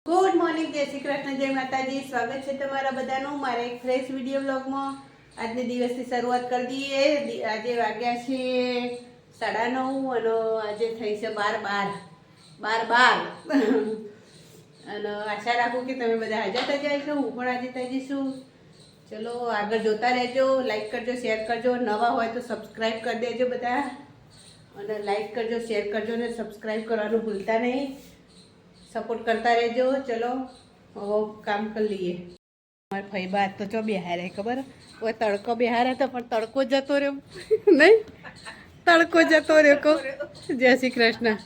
Good morning, જય શ્રી કૃષ્ણ, જય માતાજી. સ્વાગત છે તમારા બધાનું મારા એક ફ્રેશ વિડીયો બ્લોગમાં. આજના દિવસથી શરૂઆત કરી દઈએ. આજે વાગ્યા છે 9:30 અને આજે થઈ છે 12 અને આશા રાખું કે તમે બધા હાજર થઈ જશો. હું પણ આજે થઈ જઈશું. ચલો આગળ જોતા રહેજો. લાઈક કરજો, શેર કરજો. નવા હોય તો સબસ્ક્રાઈબ કરી દેજો બધા. અને લાઈક કરજો, શેર કરજો ને સબસ્ક્રાઈબ કરવાનું ભૂલતા નહીં. સપોર્ટ કરતા રહેજો. ચલો હવે કામ કરી લઈએ. મારા ફઈબા તો ચો બિહારે ખબર હોય, તડકો બિહારે તો પણ તડકો જતો રહ્યો નહીં, તડકો જતો રહ્યો કહો. જય શ્રી કૃષ્ણ.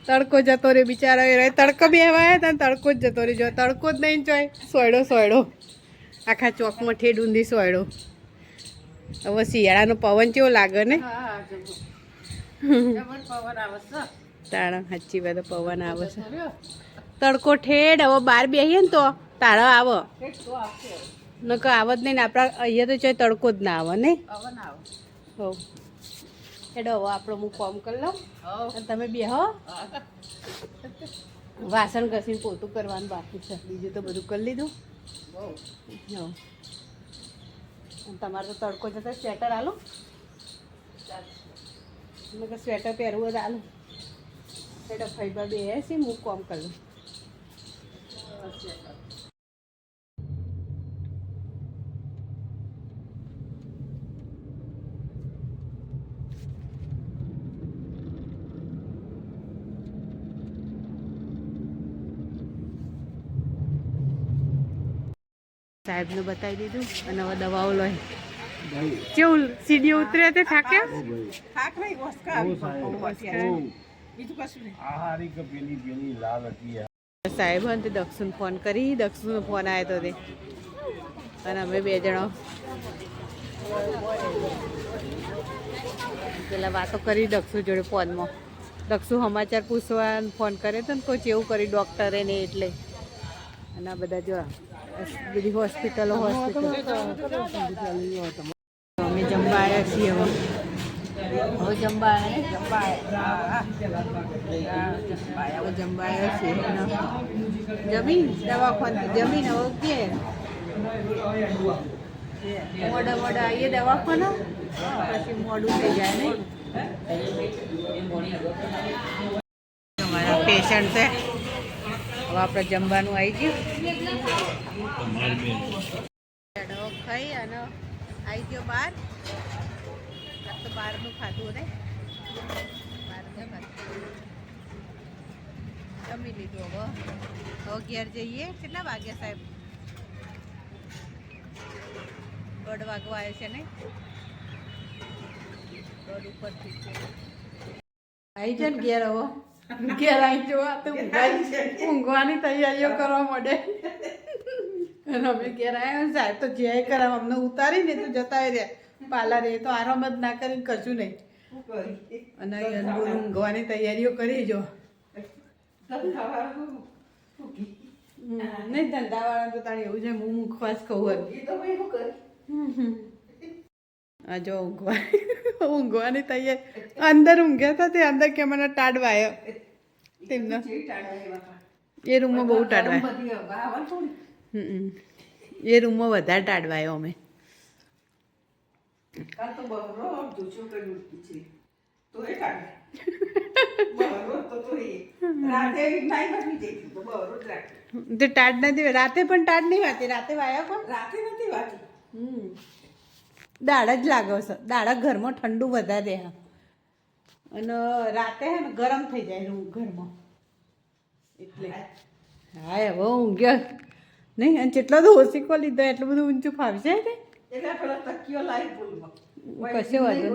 તડકો જતો રહ્યો બિચારો. એ તડકો બેહવાય તો તડકો જ જતો રહ્યો. તડકો જ નહીં ચોય, સોયડો સોયડો આખા ચોકમાં ઠેડ ઊંધી સોયડો. હવે શિયાળાનો પવન કેવો લાગે ને. તાળા સાચી વાત, પવન આવે છે. તડકો ઠેડ હવે બહાર બેસીએ ને તો તાળો આવે, નકર આવે જ નહીં ને. આપણા અહીંયા તો ચાય તડકો જ ના આવે ને. હો હેડો હવે આપણો હું કોમ કરી લઉં અને તમે બેહો. વાસણ ઘસીને પોતું કરવાનું બાકી છે, બીજું તો બધું કરી લીધું. તમારે તો તડકો જતો સ્વેટર આલો, નકર સ્વેટર પહેરવું જ આલું. એટલે ફઈબા બે છે, હું કોમ કરી લઉં. સાહેબને બતાવી દીધું અને હવે દવાઓ લો. કેવું સીડીઓ ઉતરે તે થાક્યા? સાહેબ ને તે દક્ષુને ફોન કરી, દક્ષુનો ફોન આવ્યો તો તે, અને અમે બે જણા પેલા વાતો કરી દક્ષુ જોડે ફોનમાં. દક્ષુ સમાચાર પૂછવા ફોન કરે તો ને કોઈ જેવું કરી ડૉક્ટરે ને એટલે. અને આ બધા જો બધી હોસ્પિટલો અમે જમવા આવ્યા છીએ. હવે જમવા આવ્યા છીએ. જમીન દવાખાને જમીન હવે ઘેર મોડા આવીએ દવાખાના, પછી મોડું થઈ જાય ને. અમારા પેશન્ટ છે. હવે આપણે જમવાનું આવી ગયું. ખાઈ અને આવી ગયો બહાર. તો બહારનું ખાધું ને, બહારનું ખાધું જમી લીધું. હવે ઘેર જઈએ. કેટલા વાગ્યા સાહેબ? 1:30 વાગવા આવે છે ને, 1:30 ઉપરથી આવી જાય ને ઘેર. હવે ઘેર આવી જવા તો ઊંઘવાની તૈયારીઓ કરવા માંડે. અને અમે ઘેર આવ્યા. સાહેબ તો જે કરાવ અમને ઉતારીને તો જતા રહ્યા પાર્લર. એ તો આરામ જ ના કરીને કશું નહીં. અને ઊંઘવાની તૈયારીઓ કરી જો. નહીં ધંધાવાળા તો તારે એવું છે. હું મુખવાસ કહું હા જો ઊંઘવાની તૈયારી. અંદર ઊંઘ્યા હતા તે, અંદર કે મને ટાઢવા આવ્યો તેમને. એ રૂમમાં બહુ ટાઢવાય. એ રૂમમાં વધારે ટાઢવાયો અમે. તે ટાઢ નથી. રાતે પણ ટાઢ નહીં વાતી. રાતે વાયા પણ રાતે નથી વાતી. દાળ જ લાગે છે. દાળ ઘરમાં ઠંડુ વધારે રહે અને રાતે હે ને ગરમ થઈ જાય રૂમ ઘરમાં એટલે. હા હવે ઊંઘ્યો નહીં. અને જેટલો તો ઓછીકો લીધો એટલું બધું ઊંચું ફાવશે ને. કશે વાંધો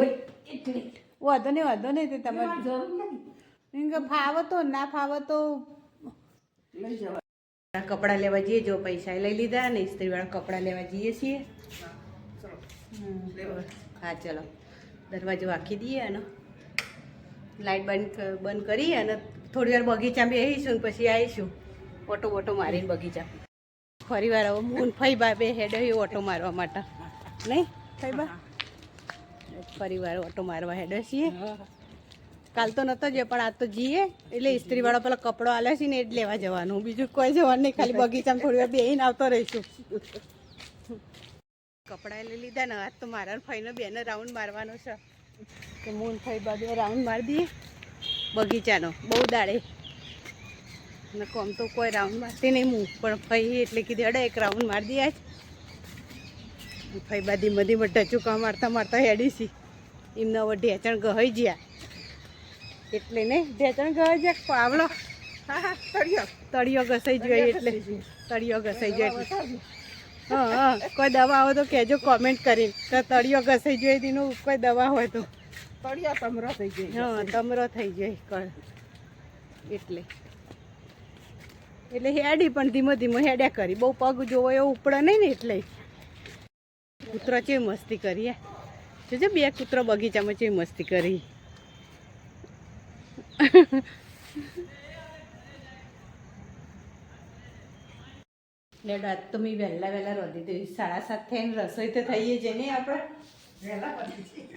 નહીં, વાંધો નહીં. તે તમે ફાવો તો ના ફાવો તો લઈ જવા. કપડાં લેવા જઈએ. જો પૈસા લઈ લીધા ને ઇસ્ત્રીવાળા કપડાં લેવા જઈએ છીએ. હા ચલો દરવાજો વાંકી દઈએ અને લાઈટ બંધ કરી અને થોડી વાર બગીચા બેસીશું. પછી આવીશું ઓટો બોટો મારીને બગીચા. ફરી વાર હવે હું ફઈબા બે હેડે ઓટો મારવા માટે નહીં. ફઈબા ફરી વાર ઓટો મારવા હેડે છીએ. કાલ તો નતો જ પણ આજ તો જઈએ એટલે ઇસ્ત્રીવાળો પેલો કપડો આલે છે ને એ જ લેવા જવાનું, બીજું કોઈ જવાનું નહીં. ખાલી બગીચામાં થોડી વાર બેહીને આવતો રહીશું. કપડાં લઈ લીધા ને આજ તો મારા ફઈને બેને રાઉન્ડ મારવાનો છે કે મૂન ફઈ બાજુ રાઉન્ડ મારી દઈએ બગીચાનો બહુ દાડે ને કોમ તો કોઈ રાઉન્ડ મારતી નહીં હું પણ ફઈ એટલે કીધું અડે એક રાઉન્ડ મારી દઈએ આજ. ફઈ બા ધીમે ધીમે ટચુકા મારતા મારતા હેડી છી એમને હવે ઢેચણ ગહાઈ ગયા એટલે નહીં ઢેચણ ગહાઈ ગયા પાવલો તળિયો ઘસાઈ ગયો એટલે તળિયો ઘસાઈ ગયો એટલે હા હા કોઈ દવા હોય તો કહેજો કોમેન્ટ કરીને કે તળિયો ઘસાઈ જોઈએ તેનું કોઈ દવા હોય તો. તળિયો તમરો થઈ જાય. હા તમરો થઈ જાય એટલે એટલે હેડી પણ ધીમો ધીમો હેડ્યા કરી બહુ પગ જોવો એવો ઉપડે નહીં ને એટલે. કૂતરો ચેવી મસ્તી કરીએ જોજે બે કૂતરો બગીચામાં ચેવી મસ્તી કરી. લેડો આજ તો મેં વહેલા રોધી દઈ 7:30 થઈને રસોઈ તો થઈએ છે નહીં આપણે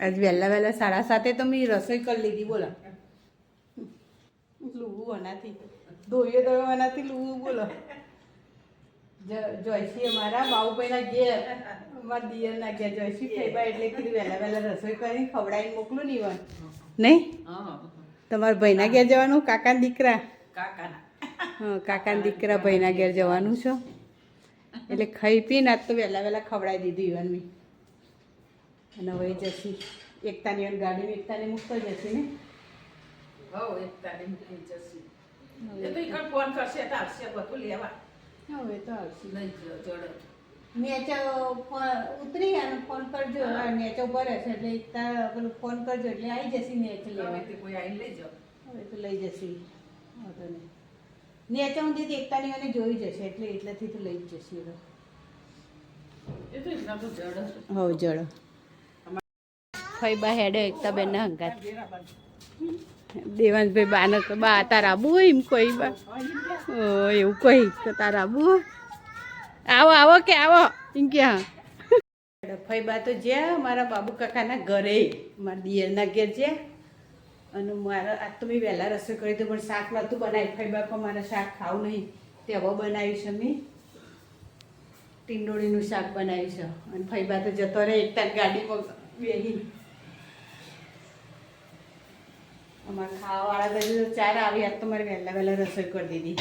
આજ વહેલા 7:30 તો મેં રસોઈ કરી લીધી. બોલો લુવું આનાથી ધોઈએ તો આનાથી લુવું. બોલો જોઈશી અમારા બાઉભાઈના ઘેર અમારા દિયરના ઘેર જોઈશી ફેબા એટલે કીધું વહેલા રસોઈ કરીને ખવડાવીને મોકલું નહીં વન નહીં તમારા ભાઈના ઘેર જવાનું કાકાના દીકરા હા કાકાના દીકરા ભાઈના ઘેર જવાનું છે એટલે ખાઈ પીને આજ તો વહેલા ખવડાવી દીધું ઈવન મેં. અને હવે જશી એકતાની ગાડીમાં એકતાને મૂકતો જશે ને ફોન કરશે તો આવશે બધું લેવા. હવે તો આવશે નેચા ઉતરી અને ફોન કરજો નેચા ઉપર હશે એટલે એકતા પેલું ફોન કરજો એટલે આવી જશે નેચ લેવા. કોઈ આવીને લઈ જાઓ હવે તો લઈ જશે વાંધો નહીં. નેચા ઊંધી એકતાની મને જોઈ જશે એટલે એટલેથી તો લઈ જ જશે. હવ જડ ફઈ બા હેડે એકતા બેન ને હંગાત દેવાંશભાઈ બાને બા તારા આબુ હોય એમ કોઈ બા એવું કોઈ તો તારા આબુ આવો આવો કે આવો એમ કે હા. ફઈ બા તો જ્યાં મારા બાબુ કાકાના ઘરે મારા દિયરના ઘેર જ્યાં અને મારા આજ તો મેં વહેલા રસોઈ કરી હતી પણ શાક નહોતું બનાવી. ફઈ બા પણ મારે શાક ખાવું નહીં તે હવે બનાવ્યું છે મેં ટીંડોળીનું શાક બનાવ્યું છે અને ફઈ બા તો જતો રહે એકતા ગાડીમાં બેહી. અમારે ખાવાવાળા બાજુ ચાર આવી આજ તો મારે વહેલા રસોઈ કરી દીધી.